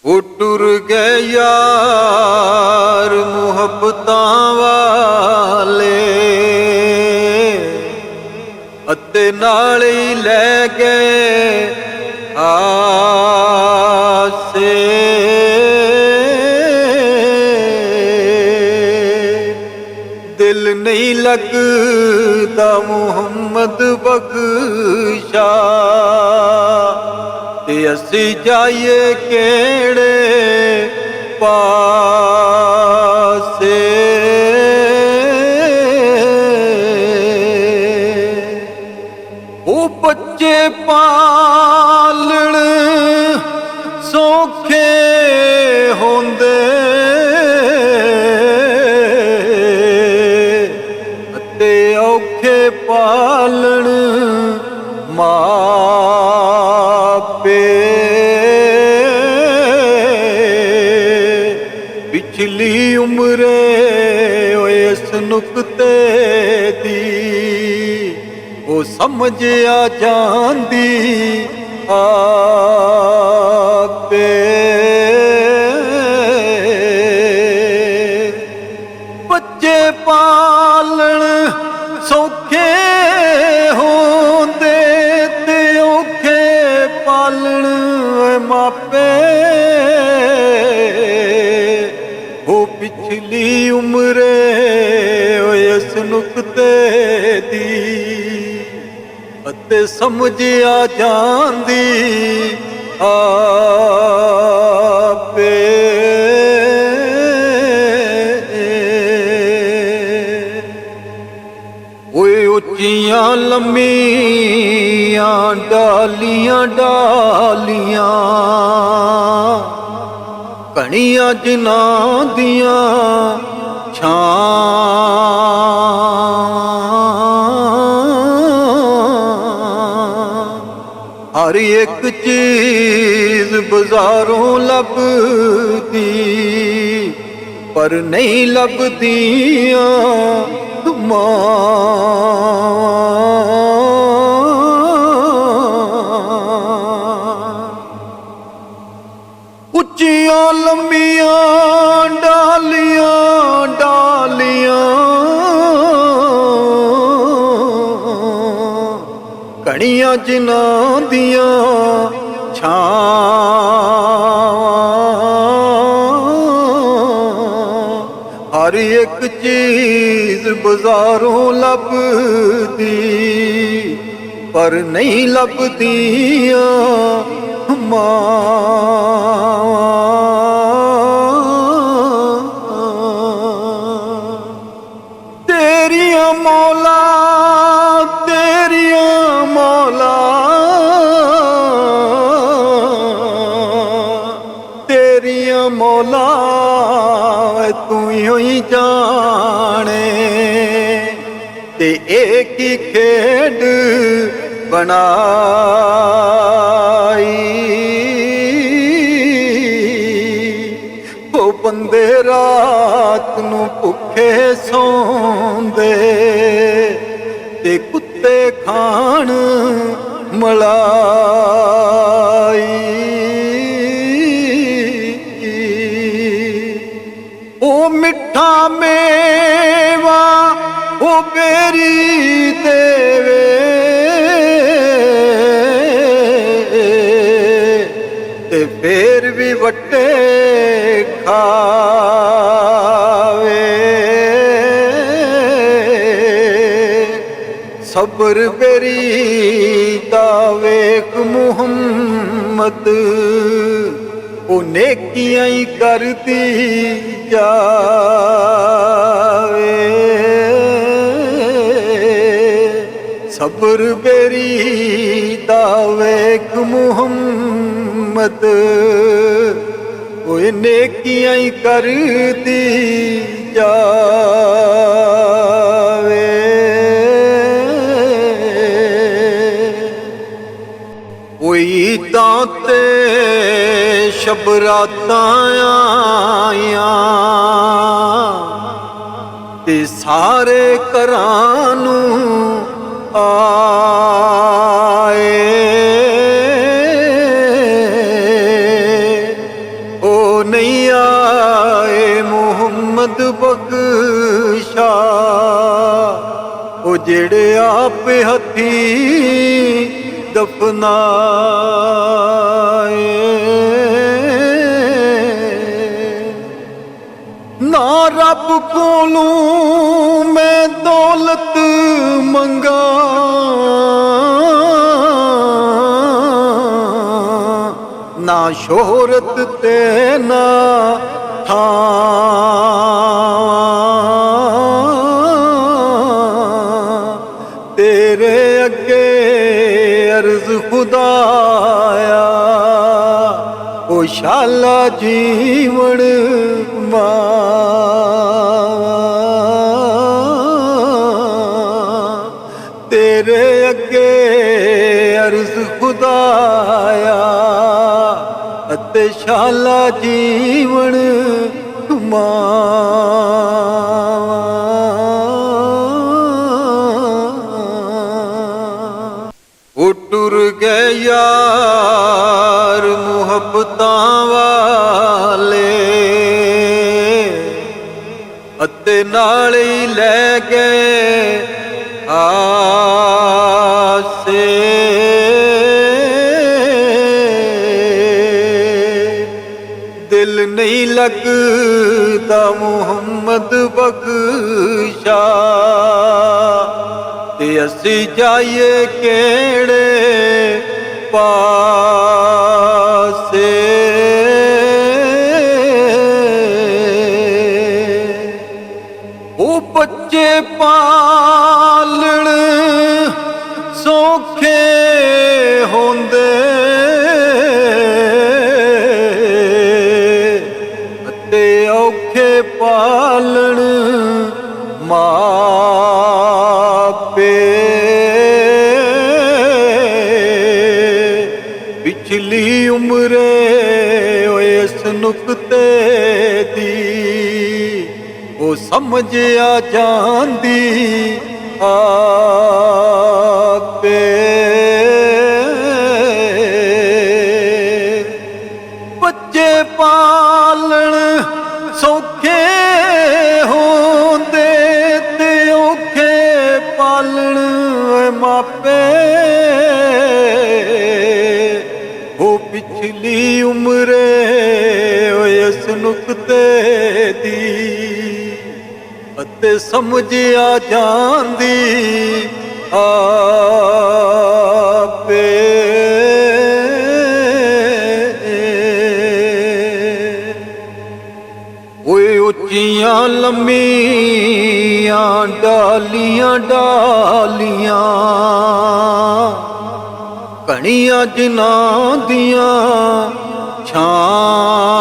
ਉਹ ਟੁਰ ਗਏ ਯਾਰ ਮੁਹੱਬਤਾਂ ਵਾਲੇ ਅਤੇ ਨਾਲ ਹੀ ਲੈ ਗਏ ਆਸੇ। ਦਿਲ ਨਹੀਂ ਲੱਗਦਾ ਮੁਹੰਮਦ ਬਖਸ਼ਾ ਤੇ ਅਸੀਂ ਜਾਈਏ ਕਿਹੜੇ ਪਾਸੇ। ਉਹ ਬੱਚੇ ਪਾਲਣ ਸੌਖੇ ਹੁੰਦੇ ਅਤੇ ਔਖੇ ਪਾਲਣ ਮਾਪੇ। ਪਿਛਲੀ ਉਮਰੇ ਓਏ ਇਸ ਨੁਕਤੇ ਦੀ ਉਹ ਸਮਝ ਆ ਜਾਂਦੀ ਆਪੇ। ਬੱਚੇ ਪਾਲਣ ਸੌਖੇ ਹੁੰਦੇ ਤੇ ਔਖੇ ਪਾਲਣ ਮਾਪੇ। ਉਹ ਪਿਛਲੀ ਉਮਰੇ ਓਏ ਇਸ ਨੁਕਤੇ ਦੀ ਅਤੇ ਸਮਝ ਆ ਜਾਂਦੀ ਆਪੇ। ਓਏ ਉੱਚੀਆਂ ਲੰਮੀਆਂ ਡਾਲੀਆਂ ਡਾਲੀਆਂ ਘਣੀਆਂ ਜਿਨ੍ਹਾਂ ਦੀਆਂ ਛਾਂ। ਹਰ ਇੱਕ ਚੀਜ਼ ਬਾਜ਼ਾਰੋਂ ਲੱਭਦੀ ਪਰ ਨਹੀਂ ਲੱਭਦੀਆਂ ਉੱਚੀਆਂ ਲੰਮੀਆਂ ਡਾਲੀਆਂ ਡਾਲੀਆਂ ਘਣੀਆਂ ਜਿਨ੍ਹਾਂ ਦੀਆਂ ਛਾਵਾਂ। ਹਰ ਇੱਕ ਚੀਜ਼ ਬਾਜ਼ਾਰੋਂ ਲੱਭਦੀ ਪਰ ਨਹੀਂ ਲੱਭਦੀਆਂ ਮਾਵਾਂ। ਤੇਰੀਆਂ ਮੌਲਾ ਤੇਰੀਆਂ ਮੌਲਾ ਤੇਰੀਆਂ ਮੌਲਾ ਤੂੰ ਹੀ ਜਾਣੇ ਤੇ ਇਹ ਕੀ ਖੇਡ ਬਣਾਈ। ਉਹ ਬੰਦੇ ਰਾਤ ਨੂੰ ਭੁੱਖੇ ਸੌਂਦੇ ਤੇ ਕੁੱਤੇ ਖਾਣ ਮਲਾਈ। ਉਹ ਮਿੱਠਾ ਮੇਵਾ ਉਹ ਬੇਰੀ ਦੇਵੇ ਤੇ ਫੇਰ ਵੀ ਵੱਟੇ ਖਾਵੇ। ਸਬਰ ਬੇਰੀ ਦਾ ਵੇਖ ਮੁਹੰਮਦ ਉਹ ਨੇਕੀਆਂ ਹੀ ਕਰਦੀ ਜਾਵੇ। ਸਬਰ ਬੇਰੀ ਦਾ ਵੇਖ ਮੁਹੰਮਦ ਉਹ ਨੇਕੀਆਂ ਹੀ ਕਰਦੀ ਜਾਵੇ। ਕੋਈ ਤਾਂ ਤੇ ਸ਼ਬਰਾਤਾਂ ਆਈਆਂ ਤੇ ਸਾਰੇ ਘਰਾਂ ਨੂੰ ਆਏ। ਨਹੀਂ ਆਏ ਮੁਹੰਮਦ ਬਖਸ਼ਾ, ਉਹ ਜਿਹੜੇ ਆਪ ਹੱਥੀਂ ਦਫਨਾਏ। ਨਾ ਰੱਬ ਕੋਲੋਂ ਮੈਂ ਦੌਲਤ ਮੰਗਾ, ਨਾ ਸ਼ੋਹਰਤ ਤੇ ਨਾ ਥਾਂ, ਤੇਰੇ ਅੱਗੇ ਅਰਜ਼ ਖੁਦਾਇਆ, ਉਹ ਸ਼ਾਲਾ ਜੀਵਨ ਤੇਰੇ ਅੱਗੇ ਅਰਜ਼ ਖੁਦਾਇਆ, ਅਤੇ ਸ਼ਾਲਾ ਜੀਵਨ ਉਹ ਟੁਰ ਗਏ ਯਾਰ ਮੁਹੱਬਤਾਂ ਵਾਲੇ, ਅਤੇ ਨਾਲ ਹੀ ਲੈ ਗਏ ਆਸੇ। ਦਿਲ ਨਹੀਂ ਲੱਗਦਾ ਮੁਹੰਮਦ ਬਖਸ਼ਾ, ਤੇ ਅਸੀਂ ਜਾਈਏ ਕਿਹੜੇ ਪਾਸੇ। ਉਹ ਬੱਚੇ ਪਾਲਣ ਸੌਖੇ ਹੁੰਦੇ, ਅਤੇ ਔਖੇ ਪਾਲਣ ਮਾਪੇ। ਪਿਛਲੀ ਉਮਰੇ ਓਏ ਇਸ ਨੁਕਤੇ ਦੀ, ਉਹ ਸਮਝ ਆ ਜਾਂਦੀ ਆਪੇ। ਬੱਚੇ ਪਾਲਣ ਸੌਖੇ ਹੁੰਦੇ, ਤੇ ਔਖੇ ਪਾਲਣ ਮਾਪੇ। ਉਹ ਪਿਛਲੀ ਉਮਰੇ ਓਏ ਇਸ ਨੁਕਤੇ ਦੀ, ਅਤੇ ਸਮਝ ਆ ਜਾਂਦੀ ਆਪੇ। ਓਏ ਉੱਚੀਆਂ ਲੰਮੀਆਂ ਡਾਲੀਆਂ ਡਾਲੀਆਂ, ਘਣੀਆਂ ਜਿਨ੍ਹਾਂ ਦੀਆਂ ਛਾਂ